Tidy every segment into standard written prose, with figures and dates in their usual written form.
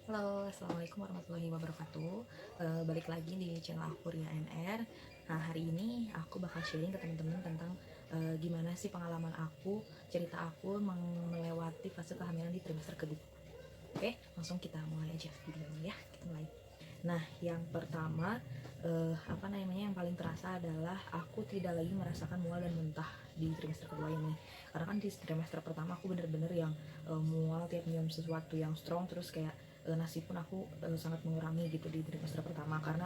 Halo, assalamualaikum warahmatullahi wabarakatuh. Balik lagi di channel aku Ria NR. Nah, hari ini aku bakal sharing ke teman-teman tentang gimana sih pengalaman aku, cerita aku melewati fase kehamilan di trimester kedua. Oke, langsung kita mulai aja videonya ya. Kita mulai. Nah, yang pertama yang paling terasa adalah aku tidak lagi merasakan mual dan muntah di trimester kedua ini. Karena kan di trimester pertama aku bener-bener yang mual tiap minum sesuatu yang strong, terus kayak nasi pun aku sangat mengurangi gitu di trimester pertama karena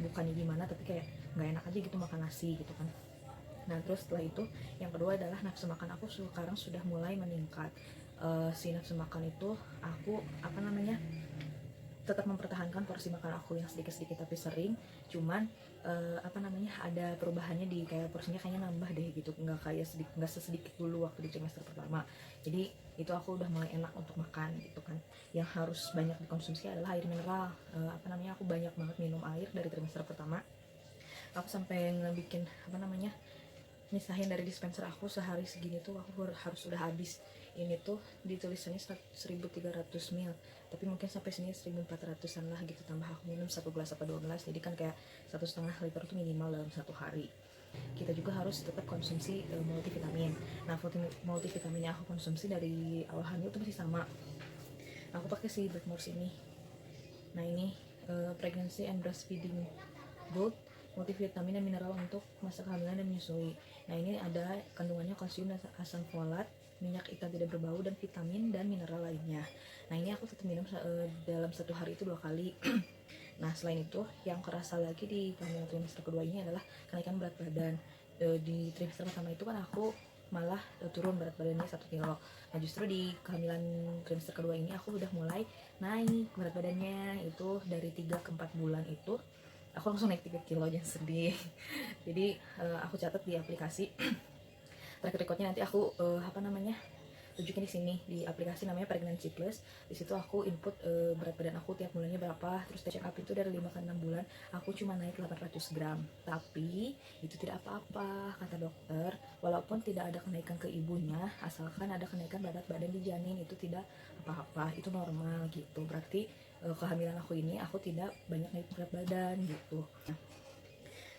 bukannya gimana tapi kayak nggak enak aja gitu makan nasi gitu kan. Nah, terus setelah itu yang kedua adalah nafsu makan aku sekarang sudah mulai meningkat. Si nafsu makan itu aku tetap mempertahankan porsi makan aku yang sedikit-sedikit tapi sering, cuman ada perubahannya di kayak porsinya kayaknya nambah deh gitu, nggak sesedikit dulu waktu di trimester pertama. Jadi itu aku udah mulai enak untuk makan gitu kan. Yang harus banyak dikonsumsi adalah air mineral. Aku banyak banget minum air dari trimester pertama. Aku sampai ngebikin misahin dari dispenser aku sehari segini tuh aku harus udah habis. Ini tuh ditulisannya 1300 ml, tapi mungkin sampai sini 1400-an lah gitu, tambah aku minum 1 gelas apa 2 gelas, jadi kan kayak 1,5 liter tuh minimal dalam satu hari. Kita juga harus tetap konsumsi multivitamin. Nah, multivitamin yang aku konsumsi dari awal hamil tuh masih sama. Aku pakai si Blackmores ini. Nah, ini pregnancy and breastfeeding gold, multivitamin dan mineral untuk masa kehamilan dan menyusui. Nah, ini ada kandungannya kalsium dan asam folat, minyak ikan tidak berbau, dan vitamin dan mineral lainnya. Nah, ini aku tetap minum dalam satu hari itu 2 kali. Nah, selain itu yang kerasa lagi di kehamilan trimester kedua ini adalah kenaikan berat badan. Di trimester pertama itu kan aku malah turun berat badannya 1 kilo. Nah, justru di kehamilan trimester kedua ini aku udah mulai naik berat badannya. Itu dari 3 ke 4 bulan itu aku langsung naik 3 kilo, jangan sedih. Jadi aku catat di aplikasi track recordnya, nanti aku tunjukin di sini di aplikasi namanya Pregnancy Plus. Di situ aku input berat badan aku tiap bulannya berapa, terus check up itu dari 5 ke 6 bulan aku cuma naik 800 gram. Tapi itu tidak apa-apa kata dokter, walaupun tidak ada kenaikan ke ibunya, asalkan ada kenaikan berat badan di janin itu tidak apa-apa, itu normal gitu. Berarti kehamilan aku ini aku tidak banyak naik berat badan gitu.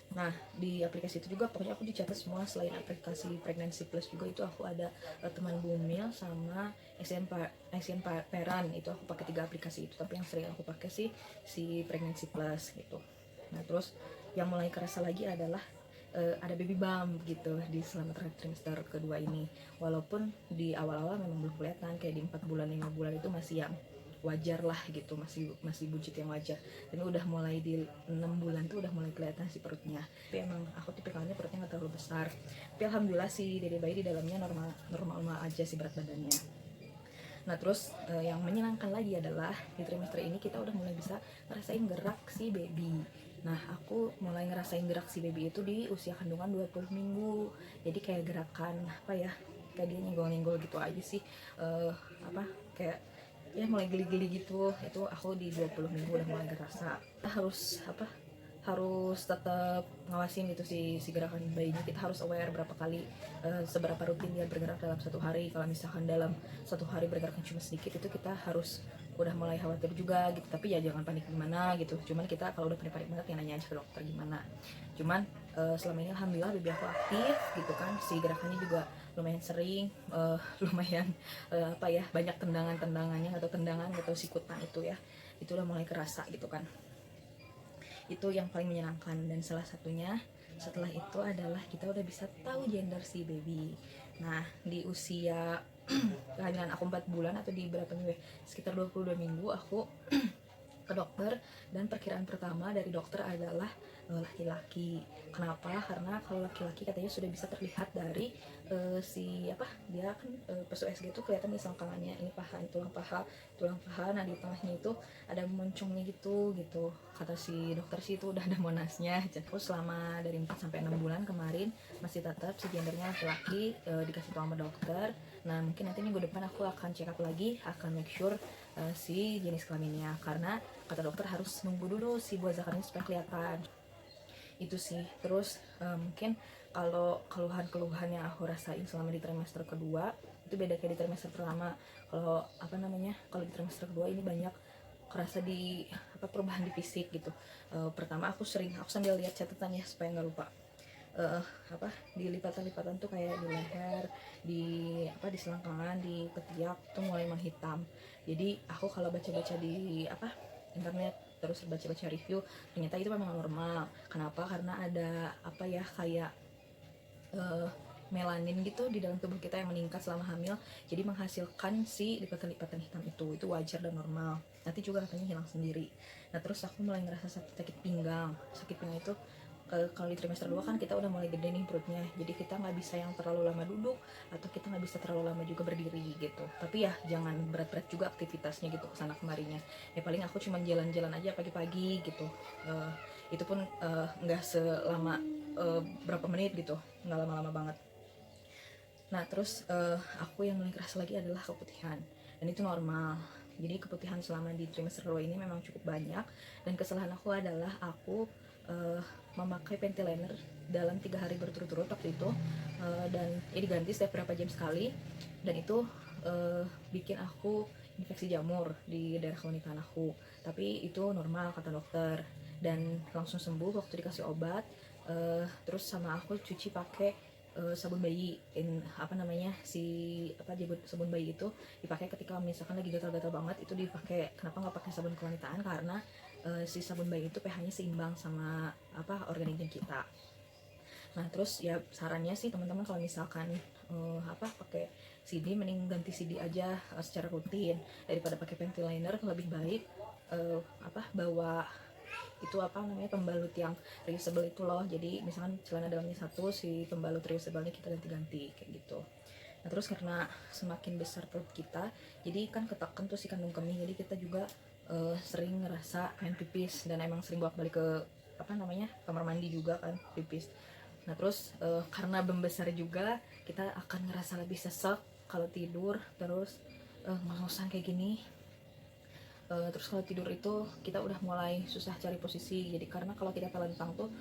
Nah, di aplikasi itu juga pokoknya aku dicatat semua. Selain aplikasi Pregnancy Plus juga itu aku ada teman Bumil sama SN Peran. Itu aku pakai 3 aplikasi itu, tapi yang sering aku pakai sih si Pregnancy Plus gitu. Nah, terus yang mulai kerasa lagi adalah ada baby bump gitu di selama trimester kedua ini. Walaupun di awal-awal memang belum kelihatan, kayak di 4 bulan 5 bulan itu masih yang wajar lah gitu, masih masih buncit yang wajar. Tapi udah mulai di 6 bulan tuh udah mulai kelihatan si perutnya. Tapi emang aku tipikalnya perutnya nggak terlalu besar. Tapi alhamdulillah si dede bayi di dalamnya normal normal aja si berat badannya. Nah, terus yang menyenangkan lagi adalah di trimester ini kita udah mulai bisa ngerasain gerak si baby. Nah, aku mulai ngerasain gerak si baby itu di usia kandungan 20 minggu. Jadi kayak gerakan kayak dia nyenggol-nyenggol gitu aja sih. Kayak ya mulai geli-geli gitu. Itu aku di 20 minggu udah mulai ngerasa. Kita harus tetap ngawasin gitu si gerakan bayinya. Kita harus aware berapa kali, seberapa rutin dia bergerak dalam satu hari. Kalau misalkan dalam satu hari bergeraknya cuma sedikit, itu kita harus udah mulai khawatir juga gitu. Tapi ya jangan panik gimana gitu. Cuman kita kalau udah panik banget ya nanya aja ke dokter gimana. Cuman selama ini alhamdulillah baby aku aktif gitu kan. Si gerakannya juga lumayan sering, lumayan banyak tendangannya atau tendangan atau sikutan itu ya. Itu udah mulai kerasa gitu kan. Itu yang paling menyenangkan. Dan salah satunya setelah itu adalah kita udah bisa tahu gender si baby. Nah, di usia kehamilan aku 4 bulan atau di berapa minggu ya, sekitar 22 minggu aku ke dokter, dan perkiraan pertama dari dokter adalah laki-laki. Kenapa? Karena kalau laki-laki katanya sudah bisa terlihat dari dia kan pas USG itu kelihatan di selangkangannya, ini paha, ini tulang paha. Nah, di tengahnya itu ada moncongnya gitu kata si dokter sih itu udah ada monasnya. Aku selama dari 4 sampai 6 bulan kemarin masih tetap si gendernya laki-laki, dikasih tahu sama dokter. Nah, mungkin nanti minggu depan aku akan check up lagi, akan make sure si jenis kelaminnya, karena kata dokter harus nunggu dulu si buah zakarnya supaya kelihatan. Itu sih. Terus mungkin kalau keluhan-keluhan yang aku rasain selama di trimester kedua, Itu beda kayak di trimester pertama. Kalau apa namanya, kalau di trimester kedua ini banyak kerasa di apa perubahan di fisik gitu. Pertama aku sambil lihat catatannya supaya nggak lupa. Apa di lipatan-lipatan tuh kayak di leher, di apa di selangkangan, di ketiak tuh mulai menghitam. Jadi aku kalau baca-baca di apa internet, terus baca-baca review, ternyata itu memang normal. Kenapa? Karena ada apa ya, kayak melanin gitu di dalam tubuh kita yang meningkat selama hamil, jadi menghasilkan si lipatan-lipatan hitam. Itu wajar dan normal, nanti juga katanya hilang sendiri. Nah terus aku mulai ngerasa sakit pinggang. Sakit pinggang itu kalau di trimester 2 kan kita udah mulai gede nih perutnya, jadi kita nggak bisa yang terlalu lama duduk, atau kita nggak bisa terlalu lama juga berdiri gitu. Tapi ya jangan berat-berat juga aktivitasnya gitu kesana kemarinya. Ya paling aku cuma jalan-jalan aja pagi-pagi gitu. Itu pun nggak selama berapa menit gitu, nggak lama-lama banget. Nah terus aku yang mulai keras lagi adalah keputihan, dan itu normal. Jadi keputihan selama di trimester 2 ini memang cukup banyak, dan kesalahan aku adalah aku memakai panty liner dalam 3 hari berturut-turut waktu itu, dan ya diganti setiap berapa jam sekali, dan itu bikin aku infeksi jamur di daerah kewanitaan aku. Tapi itu normal kata dokter, dan langsung sembuh waktu dikasih obat. Terus sama aku cuci pakai sabun bayi, apa namanya, sabun bayi itu dipakai ketika misalkan lagi gatal-gatal banget, itu dipakai. Kenapa nggak pakai sabun kewanitaan? Karena si sabun bayi itu pH-nya seimbang sama apa organisme kita. Nah terus ya sarannya sih teman-teman, kalau misalkan apa pakai CD, mending ganti CD aja secara rutin daripada pakai panty liner. Lebih baik apa bawa itu apa namanya, pembalut yang reusable itu loh. Jadi misalkan celana dalamnya satu, si pembalut reusable-nya kita ganti-ganti kayak gitu. Nah terus karena semakin besar perut kita, jadi kan ketekan tuh si kandung kemih, jadi kita juga sering ngerasa pengen pipis, dan emang sering bolak-balik ke apa namanya, kamar mandi juga kan pipis. Nah terus karena membesar juga, kita akan ngerasa lebih sesek kalau tidur. Terus ngos-ngosan kayak gini. Terus kalau tidur itu kita udah mulai susah cari posisi. Jadi karena kalau kita telentang tuh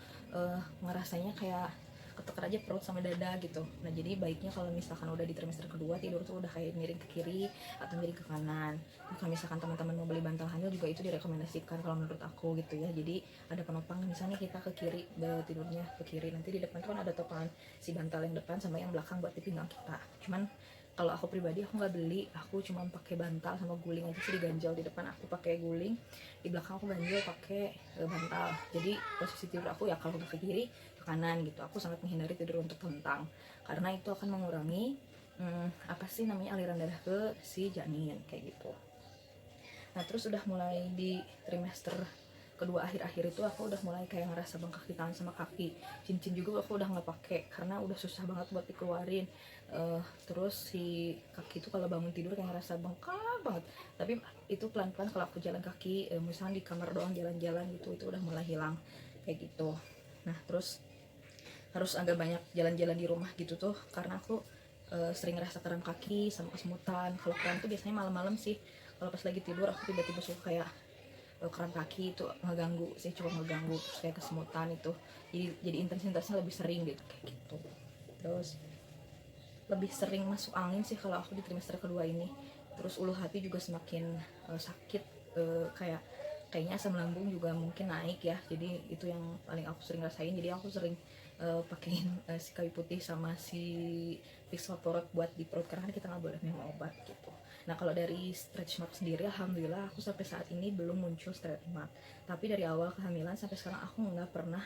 ngerasanya kayak ketekan aja perut sama dada gitu. Nah jadi baiknya kalau misalkan udah di trimester kedua, tidur tuh udah kayak miring ke kiri atau miring ke kanan. Nah, kalau misalkan teman-teman mau beli bantal hamil juga itu direkomendasikan kalau menurut aku gitu ya. Jadi ada penopang, misalnya kita ke kiri, tidurnya ke kiri, nanti di depan tuh kan ada topangan si bantal yang depan sama yang belakang buat di pinggang kita. Cuman kalau aku pribadi aku nggak beli, aku cuma pakai bantal sama guling aja sih. Diganjel di depan aku pakai guling, di belakang aku ganjel pakai bantal. Jadi posisi tidur aku ya kalau ke kiri ke kanan gitu. Aku sangat menghindari tidur untuk telentang, karena itu akan mengurangi apa sih namanya, aliran darah ke si janin kayak gitu. Nah terus udah mulai di trimester kedua akhir-akhir itu aku udah mulai kayak ngerasa bengkak di tangan sama kaki. Cincin juga aku udah nggak pakai karena udah susah banget buat dikeluarin. Terus si kaki itu kalau bangun tidur kayak ngerasa bengkak banget. Tapi itu pelan-pelan kalau aku jalan kaki, misalnya di kamar doang jalan-jalan gitu, itu udah mulai hilang kayak gitu. Nah terus harus agak banyak jalan-jalan di rumah gitu tuh, karena aku sering ngerasa kram kaki sama kesemutan. Kalau kram tuh biasanya malam-malam sih, kalau pas lagi tidur aku tiba-tiba suka kayak kram kaki. Itu ngeganggu sih, cuma ngeganggu. Terus kayak kesemutan itu jadi intensitasnya lebih sering gitu kayak gitu. Terus lebih sering masuk angin sih kalau aku di trimester kedua ini. Terus ulu hati juga semakin sakit, kayaknya asam lambung juga mungkin naik ya. Jadi itu yang paling aku sering rasain. Jadi aku sering pakein si kayu putih sama si Vicks Vaporub buat di perut, karena kita nggak boleh minum obat gitu. Nah kalau dari stretch mark sendiri, alhamdulillah aku sampai saat ini belum muncul stretch mark. Tapi dari awal kehamilan sampai sekarang aku nggak pernah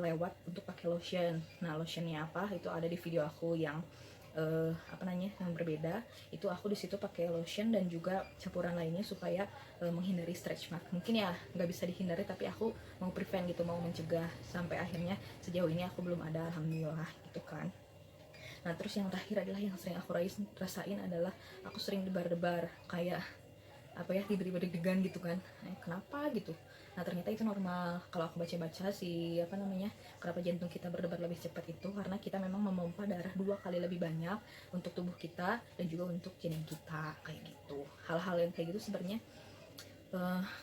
lewat untuk pakai lotion. Nah lotionnya apa, itu ada di video aku yang apa namanya, yang berbeda. Itu aku di situ pakai lotion dan juga campuran lainnya supaya menghindari stretch mark. Mungkin ya nggak bisa dihindari, tapi aku mau prevent gitu, mau mencegah. Sampai akhirnya sejauh ini aku belum ada, alhamdulillah gitu kan. Nah terus yang terakhir adalah yang sering aku rasain adalah aku sering debar-debar, kayak apa ya, tiba-tiba deg-degan gitu kan. Kenapa gitu. Nah ternyata itu normal. Kalau aku baca-baca sih apa namanya, kenapa jantung kita berdebar lebih cepat itu karena kita memang memompa darah 2 kali lebih banyak untuk tubuh kita dan juga untuk janin kita kayak gitu. Hal-hal yang kayak gitu sebenarnya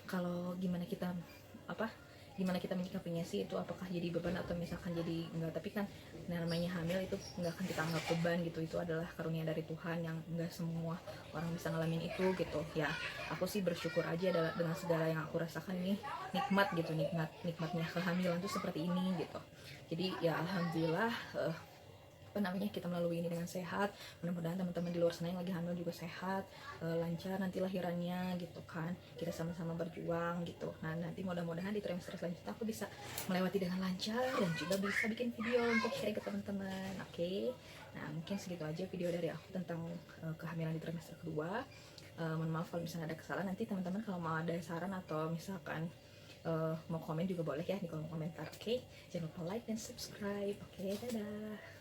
kalau gimana kita apa gimana kita menyikapinya sih, itu apakah jadi beban atau misalkan jadi enggak. Tapi kan namanya hamil itu nggak akan kita anggap beban gitu, itu adalah karunia dari Tuhan yang nggak semua orang bisa ngalamin itu gitu ya. Aku sih bersyukur aja dengan segala yang aku rasakan ini, nikmat gitu, nikmatnya kehamilan tuh seperti ini gitu. Jadi ya alhamdulillah, apa namanya, kita melalui ini dengan sehat. Mudah-mudahan teman-teman di luar sana yang lagi hamil juga sehat, lancar nanti lahirannya gitu kan, kita sama-sama berjuang gitu. Nah nanti mudah-mudahan di trimester selanjutnya aku bisa melewati dengan lancar dan juga bisa bikin video untuk share ke teman-teman. Oke. Nah mungkin segitu aja video dari aku tentang kehamilan di trimester kedua. Mohon maaf kalau misalnya ada kesalahan. Nanti teman-teman kalau mau ada saran atau misalkan mau komen juga boleh ya di kolom komentar. Oke, jangan lupa like dan subscribe. Oke, dadah.